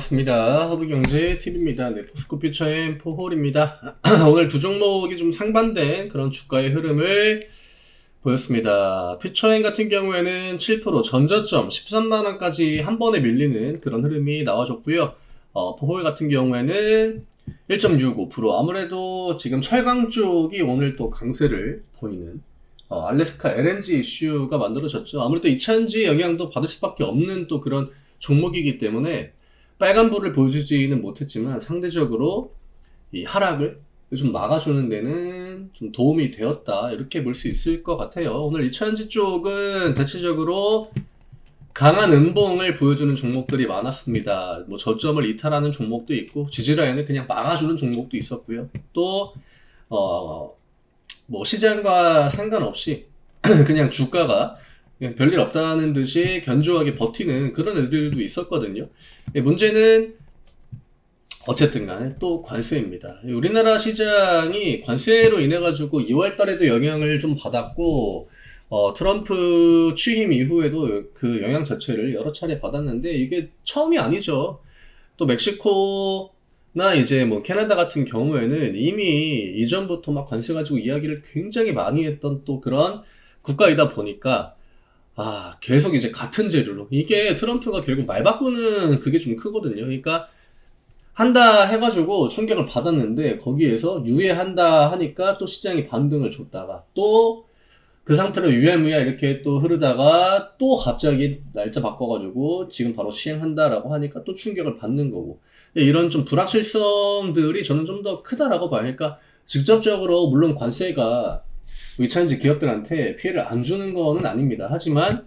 반갑습니다. 허브경제TV입니다. 네, 포스코 퓨처엠 포홀입니다. 오늘 두 종목이 좀 상반된 그런 주가의 흐름을 보였습니다. 퓨처엠 같은 경우에는 7% 전저점 13만원까지 한 번에 밀리는 그런 흐름이 나와줬고요. 포홀 같은 경우에는 1.65% 아무래도 지금 철강 쪽이 오늘 또 강세를 보이는 알래스카 LNG 이슈가 만들어졌죠. 아무래도 2차전지 영향도 받을 수밖에 없는 또 그런 종목이기 때문에 빨간불을 보여주지는 못했지만 상대적으로 이 하락을 좀 막아주는 데는 좀 도움이 되었다, 이렇게 볼 수 있을 것 같아요. 오늘 2차전지 쪽은 대체적으로 강한 음봉을 보여주는 종목들이 많았습니다. 뭐 저점을 이탈하는 종목도 있고 지지라인을 그냥 막아주는 종목도 있었고요. 또 뭐 시장과 상관없이 그냥 주가가 그냥 별일 없다는 듯이 견조하게 버티는 그런 애들도 있었거든요. 문제는 어쨌든 간에 또 관세입니다. 우리나라 시장이 관세로 인해 가지고 2월 달에도 영향을 좀 받았고 트럼프 취임 이후에도 그 영향 자체를 여러 차례 받았는데 이게 처음이 아니죠. 또 멕시코나 이제 뭐 캐나다 같은 경우에는 이미 이전부터 막 관세 가지고 이야기를 굉장히 많이 했던 또 그런 국가이다 보니까 계속 이제 같은 재료로, 이게 트럼프가 결국 말 바꾸는 그게 좀 크거든요. 그러니까 한다 해가지고 충격을 받았는데 거기에서 유예한다 하니까 또 시장이 반등을 줬다가 또 그 상태로 유야무야 이렇게 또 흐르다가 또 갑자기 날짜 바꿔가지고 지금 바로 시행한다라고 하니까 또 충격을 받는 거고, 이런 좀 불확실성들이 저는 좀 더 크다라고 봐요. 그러니까 직접적으로 물론 관세가 2차전지 기업들한테 피해를 안 주는 거는 아닙니다. 하지만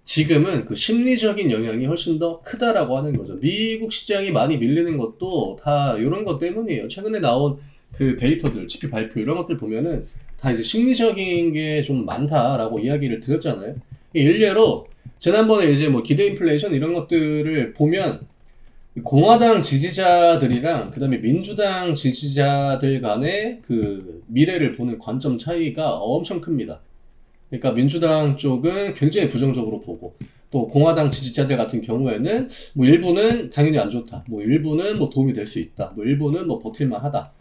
지금은 그 심리적인 영향이 훨씬 더 크다라고 하는 거죠. 미국 시장이 많이 밀리는 것도 다 이런 것 때문이에요. 최근에 나온 그 데이터들, 지표 발표 이런 것들 보면은 다 이제 심리적인 게 좀 많다라고 이야기를 드렸잖아요. 일례로 지난번에 이제 뭐 기대 인플레이션 이런 것들을 보면 공화당 지지자들이랑 그 다음에 민주당 지지자들 간의 그 미래를 보는 관점 차이가 엄청 큽니다. 그러니까 민주당 쪽은 굉장히 부정적으로 보고, 또 공화당 지지자들 같은 경우에는 뭐 일부는 당연히 안 좋다, 뭐 일부는 뭐 도움이 될 수 있다, 뭐 일부는 뭐 버틸만 하다.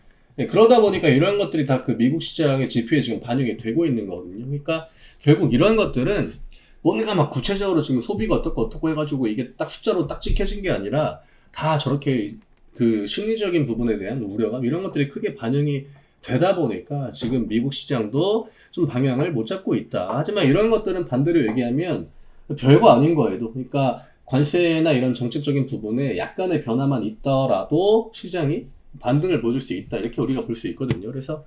그러다 보니까 이런 것들이 다 그 미국 시장의 지표에 지금 반영이 되고 있는 거거든요. 그러니까 결국 이런 것들은 뭔가 막 구체적으로 지금 소비가 어떻고 해가지고 이게 딱 숫자로 딱 찍혀진 게 아니라 다 저렇게 그 심리적인 부분에 대한 우려감 이런 것들이 크게 반영이 되다 보니까 지금 미국 시장도 좀 방향을 못 잡고 있다. 하지만 이런 것들은 반대로 얘기하면 별거 아닌 거예요. 그러니까 관세나 이런 정책적인 부분에 약간의 변화만 있더라도 시장이 반등을 보여줄 수 있다, 이렇게 우리가 볼 수 있거든요. 그래서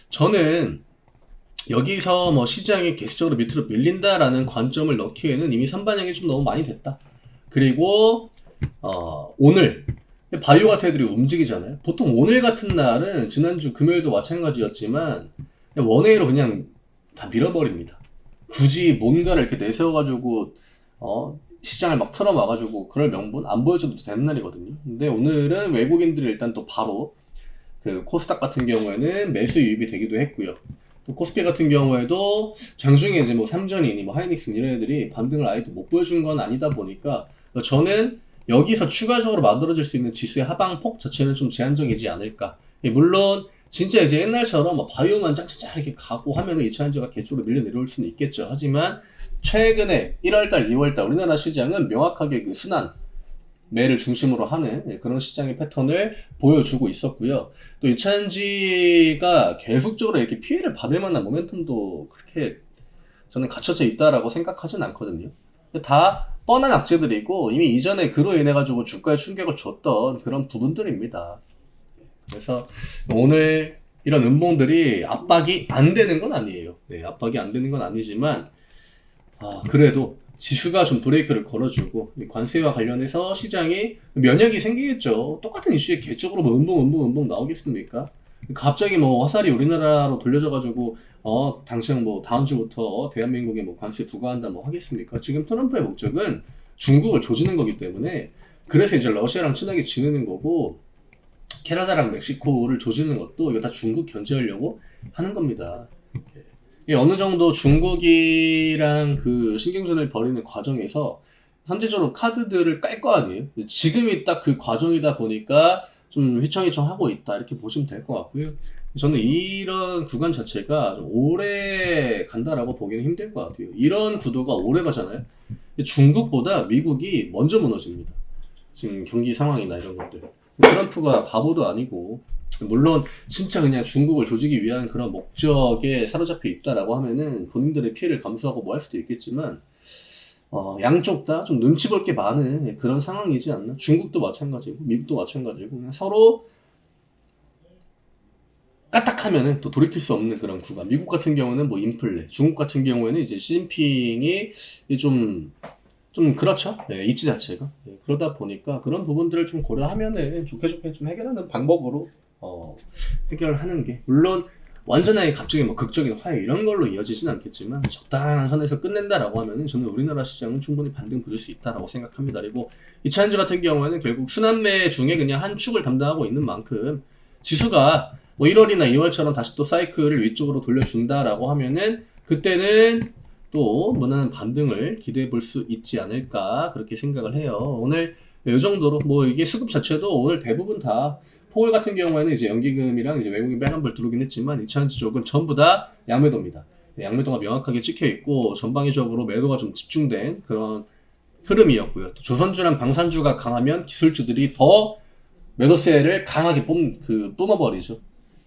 저는 여기서 뭐 시장이 계속적으로 밑으로 밀린다라는 관점을 넣기에는 이미 선반영이 좀 너무 많이 됐다. 그리고 오늘 바이오 같은 애들이 움직이잖아요. 보통 오늘 같은 날은 지난주 금요일도 마찬가지였지만 원웨이로 그냥 다 밀어버립니다. 굳이 뭔가를 이렇게 내세워가지고 시장을 막 틀어막아가지고 그럴 명분 안 보여줘도 되는 날이거든요. 근데 오늘은 외국인들이 일단 또 바로 그 코스닥 같은 경우에는 매수 유입이 되기도 했고요. 또 코스피 같은 경우에도 장중에 이제 뭐 삼전이니 뭐 하이닉스 이런 애들이 반등을 아예 못 보여준 건 아니다 보니까 저는 여기서 추가적으로 만들어질 수 있는 지수의 하방폭 자체는 좀 제한적이지 않을까. 물론 진짜 이제 옛날처럼 뭐 바이오만 짝짝짝 이렇게 가고 하면은 2차전지가 계속으로 밀려 내려올 수는 있겠죠. 하지만 최근에 1월달, 2월달 우리나라 시장은 명확하게 그 순환 매를 중심으로 하는 그런 시장의 패턴을 보여주고 있었고요. 또 2차전지가 계속적으로 이렇게 피해를 받을 만한 모멘텀도 그렇게 저는 갖춰져 있다라고 생각하진 않거든요. 다 뻔한 악재들이고 이미 이전에 그로 인해 가지고 주가에 충격을 줬던 그런 부분들입니다. 그래서 오늘 이런 음봉들이 압박이 안 되는 건 아니에요. 네, 압박이 안 되는 건 아니지만 그래도 지수가 좀 브레이크를 걸어주고 관세와 관련해서 시장이 면역이 생기겠죠. 똑같은 이슈에 계속적으로 뭐 음봉 나오겠습니까? 갑자기 뭐 화살이 우리나라로 돌려져가지고 당장 뭐 다음 주부터 대한민국에 뭐 관세 부과한다 뭐 하겠습니까? 지금 트럼프의 목적은 중국을 조지는 거기 때문에, 그래서 이제 러시아랑 친하게 지내는 거고 캐나다랑 멕시코를 조지는 것도 이거 다 중국 견제하려고 하는 겁니다. 어느 정도 중국이랑 그 신경전을 벌이는 과정에서 선제적으로 카드들을 깔 거 아니에요. 지금이 딱 그 과정이다 보니까 좀 휘청휘청하고 있다 이렇게 보시면 될 것 같고요. 저는 이런 구간 자체가 좀 오래 간다라고 보기는 힘들 것 같아요. 이런 구도가 오래 가잖아요. 중국보다 미국이 먼저 무너집니다. 지금 경기 상황이나 이런 것들. 트럼프가 바보도 아니고, 물론 진짜 그냥 중국을 조지기 위한 그런 목적에 사로잡혀 있다라고 하면은 본인들의 피해를 감수하고 뭐 할 수도 있겠지만, 양쪽 다 좀 눈치 볼 게 많은 그런 상황이지 않나? 중국도 마찬가지고, 미국도 마찬가지고, 그냥 서로 까딱하면은 또 돌이킬 수 없는 그런 구간. 미국 같은 경우는 뭐 인플레, 중국 같은 경우에는 이제 시진핑이 좀 그렇죠. 네, 입지 자체가. 네, 그러다 보니까 그런 부분들을 좀 고려하면은 좋게 좀 해결하는 방법으로 해결하는 게, 물론 완전하게 갑자기 뭐 극적인 화해 이런 걸로 이어지진 않겠지만 적당한 선에서 끝낸다라고 하면은 저는 우리나라 시장은 충분히 반등 보일 수 있다라고 생각합니다. 그리고 이차전지 같은 경우에는 결국 순환매 중에 그냥 한 축을 담당하고 있는 만큼 지수가 뭐 1월이나 2월처럼 다시 또 사이클을 위쪽으로 돌려준다라고 하면은 그때는 또 무난한 반등을 기대해 볼 수 있지 않을까 그렇게 생각을 해요. 오늘 이 정도로 뭐 이게 수급 자체도 오늘 대부분 다 포월 같은 경우에는 이제 연기금이랑 이제 외국인 빨간불 들어오긴 했지만 이차전지 쪽은 전부 다 양매도입니다. 양매도가 명확하게 찍혀 있고 전방위적으로 매도가 좀 집중된 그런 흐름이었고요. 또 조선주랑 방산주가 강하면 기술주들이 더 매도세를 강하게 뿜어버리죠.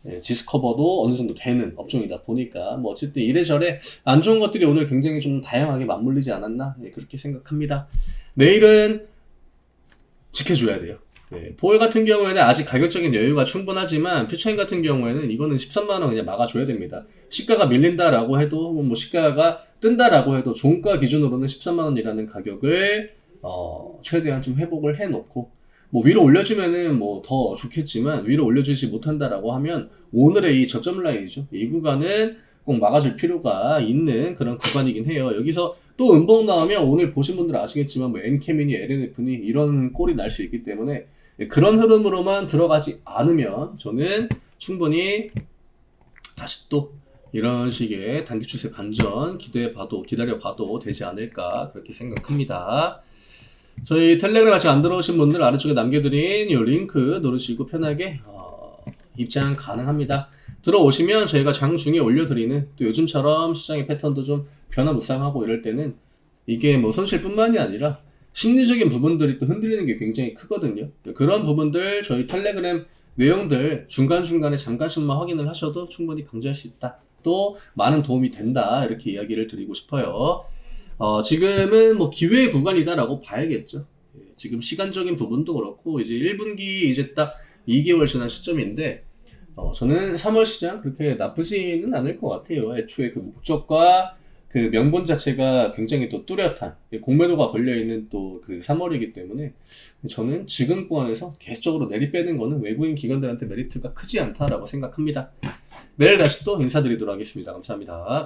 예, 지수 커버도 어느 정도 되는 업종이다 보니까 뭐 어쨌든 이래저래 안 좋은 것들이 오늘 굉장히 좀 다양하게 맞물리지 않았나 그렇게 생각합니다. 내일은 지켜줘야 돼요. 예, 포월 같은 경우에는 아직 가격적인 여유가 충분하지만 퓨처인 같은 경우에는 이거는 13만원 그냥 막아줘야 됩니다. 시가가 밀린다라고 해도 뭐 시가가 뜬다라고 해도 종가 기준으로는 13만원이라는 가격을 최대한 좀 회복을 해놓고 뭐 위로 올려주면은 뭐 더 좋겠지만 위로 올려주지 못한다라고 하면 오늘의 이 저점 라인이죠. 이 구간은 꼭 막아줄 필요가 있는 그런 구간이긴 해요. 여기서 또 음봉 나오면 오늘 보신 분들 아시겠지만 뭐 엔캐미니, LNF니 이런 꼴이 날 수 있기 때문에 그런 흐름으로만 들어가지 않으면 저는 충분히 다시 또 이런 식의 단기 추세 반전 기다려봐도 되지 않을까 그렇게 생각합니다. 저희 텔레그램 아직 안 들어오신 분들 아래쪽에 남겨드린 이 링크 누르시고 편하게 입장 가능합니다. 들어오시면 저희가 장중에 올려드리는 또 요즘처럼 시장의 패턴도 좀 변화무쌍하고 이럴 때는 이게 뭐 손실뿐만이 아니라 심리적인 부분들이 또 흔들리는 게 굉장히 크거든요. 그런 부분들 저희 텔레그램 내용들 중간중간에 잠깐씩만 확인을 하셔도 충분히 방지할 수 있다. 또 많은 도움이 된다. 이렇게 이야기를 드리고 싶어요. 지금은 뭐 기회 구간이다라고 봐야겠죠. 지금 시간적인 부분도 그렇고 이제 1분기 이제 딱 2개월 지난 시점인데 저는 3월 시장 그렇게 나쁘지는 않을 것 같아요. 애초에 그 목적과 그 명분 자체가 굉장히 또 뚜렷한 공매도가 걸려있는 또 그 3월이기 때문에 저는 지금 구간에서 계속적으로 내리빼는 거는 외국인 기관들한테 메리트가 크지 않다라고 생각합니다. 내일 다시 또 인사드리도록 하겠습니다. 감사합니다.